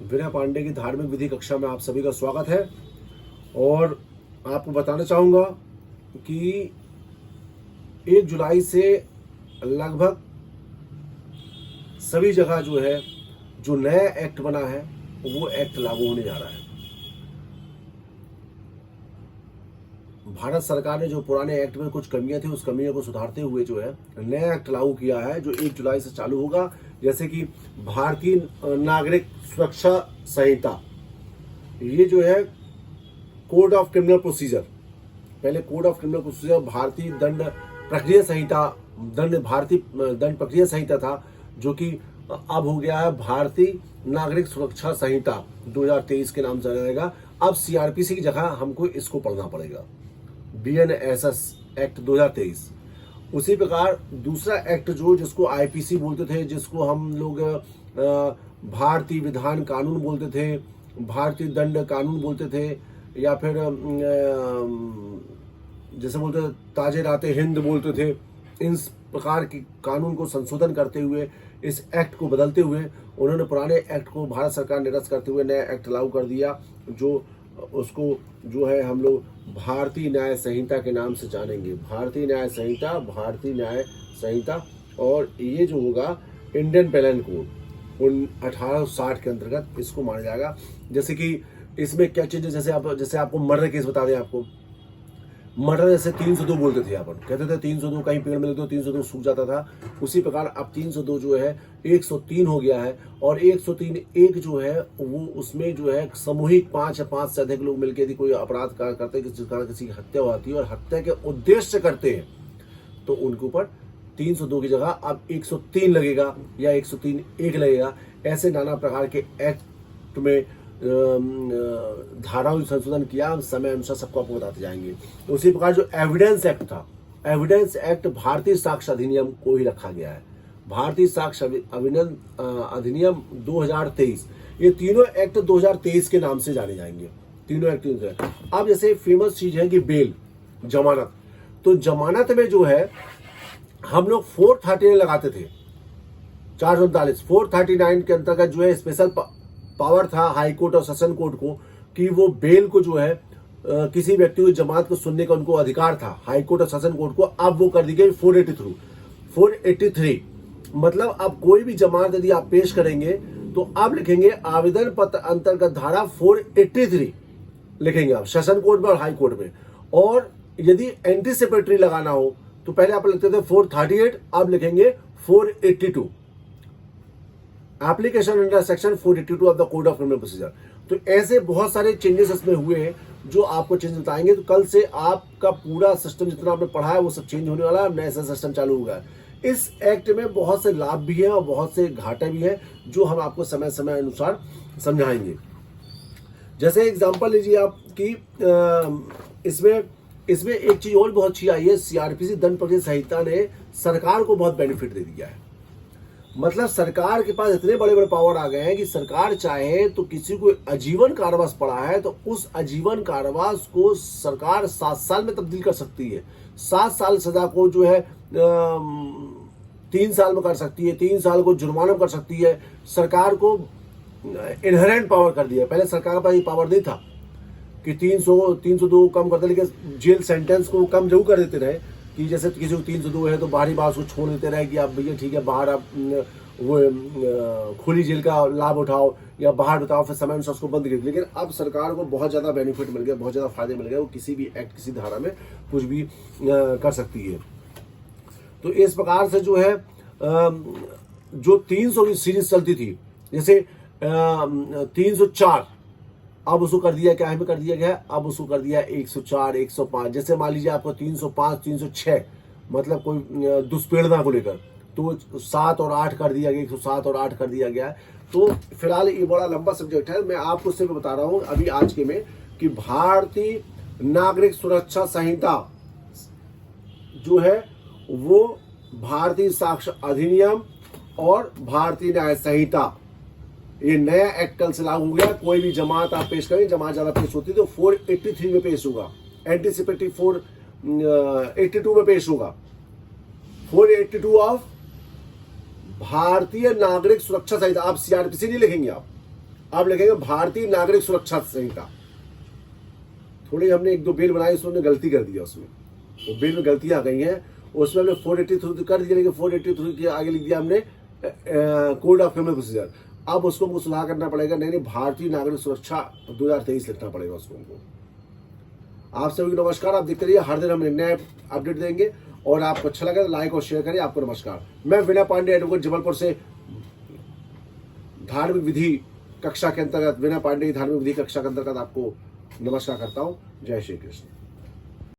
विनय पांडे की धार्मिक विधि कक्षा में आप सभी का स्वागत है। और आपको बताना चाहूँगा कि 1 जुलाई से लगभग सभी जगह जो है जो नया एक्ट बना है वो एक्ट लागू होने जा रहा है। भारत सरकार ने जो पुराने एक्ट में कुछ कमियां थी उस कमियों को सुधारते हुए जो है नया एक्ट लागू किया है जो 1 जुलाई से चालू होगा। जैसे कि भारतीय नागरिक सुरक्षा संहिता, ये जो है कोड ऑफ क्रिमिनल प्रोसीजर, पहले कोड ऑफ क्रिमिनल प्रोसीजर भारतीय दंड प्रक्रिया संहिता, भारतीय दंड प्रक्रिया संहिता था, जो कि अब हो गया है भारतीय नागरिक सुरक्षा संहिता 2023 के नाम से जाएगा। अब सीआरपीसी की जगह हमको इसको पढ़ना पड़ेगा, बीएनएसएस एक्ट 2023। उसी प्रकार दूसरा एक्ट जो जिसको आईपीसी बोलते थे, जिसको हम लोग भारतीय विधान कानून बोलते थे, भारतीय दंड कानून बोलते थे, या फिर जैसे बोलते थे ताजे राते हिंद बोलते थे। इन प्रकार की कानून को संशोधन करते हुए, इस एक्ट को बदलते हुए उन्होंने पुराने एक्ट को भारत सरकार ने रद्द करते हुए नया एक्ट लागू कर दिया, जो उसको जो है हम लोग भारतीय न्याय संहिता के नाम से जानेंगे। भारतीय न्याय संहिता, भारतीय न्याय संहिता। और ये जो होगा इंडियन पेनल कोड 1860 के अंतर्गत इसको माना जाएगा। जैसे कि इसमें क्या चीजें, जैसे आपको मर्डर केस बता दें, आपको मर्डर जैसे 302 बोलते थे, अपन कहते थे 302, कहीं पेड़ में लगे तो 302 सूख जाता था। उसी प्रकार अब 302 जो है 103 हो गया है। और 103 एक जो है वो उसमें जो है सामूहिक 5 या 5 से अधिक लोग मिलकर यदि कोई अपराध करते हैं, किसी की हत्या होती है और हत्या के उद्देश्य से करते हैं, तो उनके ऊपर 302 की जगह अब 103 लगेगा या 103 एक लगेगा। ऐसे नाना प्रकार के एक्ट में धाराओं संशोधन किया, समय अनुसार सबको आपको बताते जाएंगे। उसी प्रकार जो एविडेंस एक्ट था, एविडेंस एक्ट भारतीय साक्ष्य अधिनियम को ही रखा गया है, भारतीय साक्ष्य अधिनियम 2023। ये तीनों एक्ट 2023 के नाम से जाने जाएंगे, तीनों एक्ट। अब जैसे फेमस चीज है कि बेल, जमानत, तो जमानत में जो है हम लोग 439 लगाते थे, 439 439 के अंतर्गत जो है स्पेशल पावर था हाई कोर्ट और सेशन कोर्ट को कि वो बेल को जो है किसी व्यक्ति की जमानत को सुनने का उनको अधिकार था, हाई कोर्ट और सेशन कोर्ट को। अब वो कर दी गई 483। मतलब अब कोई भी जमानत यदि आप पेश करेंगे तो अब लिखेंगे आवेदन पत्र अंतर्गत धारा 483 लिखेंगे आप सेशन कोर्ट में और हाई कोर्ट में। और यदि एंटीसिपेटरी लगाना हो तो पहले आप लिखते थे 438, अब लिखेंगे 482, application under section 482 of the code of criminal procedure. तो ऐसे बहुत सारे चेंजेस इसमें हुए हैं जो आपको चेंज बताएंगे। तो कल से आपका पूरा सिस्टम जितना आपने पढ़ा है वो सब चेंज होने वाला है, नया सिस्टम चालू होगा। इस एक्ट में बहुत से लाभ भी हैं और बहुत से घाटे भी हैं जो हम आपको समय समय अनुसार समझाएंगे। जैसे एग्जाम्पल लीजिए आप कि इसमें एक चीज और बहुत अच्छी आई है, सीआरपीसी दंड प्रक्रिया संहिता ने सरकार को बहुत बेनिफिट दे दिया है। मतलब सरकार के पास इतने बड़े बड़े पावर आ गए हैं कि सरकार चाहे तो किसी को आजीवन कारावास पड़ा है तो उस आजीवन कारावास को सरकार 7 साल में तब्दील कर सकती है। 7 साल सजा को जो है 3 साल में कर सकती है, 3 साल को जुर्माना कर सकती है। सरकार को इनहेरेंट पावर कर दिया है। पहले सरकार के पास ये पावर नहीं था कि 302 कम करते, लेकिन जेल सेंटेंस को कम जरूर कर देते रहे कि जैसे किसी को 302 है तो बाहरी बात को छोड़ देते रहे कि आप भैया ठीक है बाहर आप वो खुली जेल का लाभ उठाओ या बाहर बताओ, फिर समय अनुसार उसको बंद कर। लेकिन अब सरकार को बहुत ज़्यादा बेनिफिट मिल गया, बहुत ज़्यादा फायदे मिल गए, वो किसी भी एक्ट किसी धारा में कुछ भी कर सकती है। तो इस प्रकार से जो है जो 300 की सीरीज चलती थी, जैसे 304 अब उसको कर दिया, क्या है कर दिया गया, अब उसको कर दिया 104, 105। जैसे मान लीजिए आपको 305, 306 मतलब कोई दुष्प्रेरणा को लेकर तो 7 और 8 कर दिया गया, 107 और 8 कर दिया गया। तो फिलहाल ये बड़ा लंबा सब्जेक्ट है, मैं आपको सिर्फ बता रहा हूँ अभी आज के में कि भारतीय नागरिक सुरक्षा संहिता जो है वो भारतीय साक्ष्य अधिनियम और भारतीय न्याय संहिता, ये नया एक्ट कल से लागू हो गया। कोई भी जमात आप पेश करें, जमात ज्यादा पेश होती है तो 483 में पेश होगा, एंटीसिपेटरी 482 में पेश होगा। 482 ऑफ भारतीय नागरिक सुरक्षा संहिता, आप सीआरपीसी नहीं लिखेंगे, आप लिखेंगे भारतीय नागरिक सुरक्षा संहिता। थोड़ी हमने 1-2 बिल बनाई, उसमें गलती कर दिया, उसमें वो बिल में गलतियां आ गई हैं, उसमें हमने 483 कर दिया, लेकिन 483 के आगे लिख दिया हमने कोड ऑफ क्रिमिनल प्रोसीजर। अब उसको हमको सुधार करना पड़ेगा, नहीं भारतीय नागरिक सुरक्षा 2023 लिखना पड़ेगा उसको हमको। आप सभी को नमस्कार, आप देखते रहिए, हर दिन हम नए अपडेट देंगे, और आपको अच्छा लगे तो लाइक और शेयर करिए। आपको नमस्कार। मैं विनय पांडे, एडवोकेट, जबलपुर से धार्मिक विधि कक्षा के अंतर्गत, विनय पांडे की धार्मिक विधि कक्षा के अंतर्गत आपको नमस्कार करता हूँ। जय श्री कृष्ण।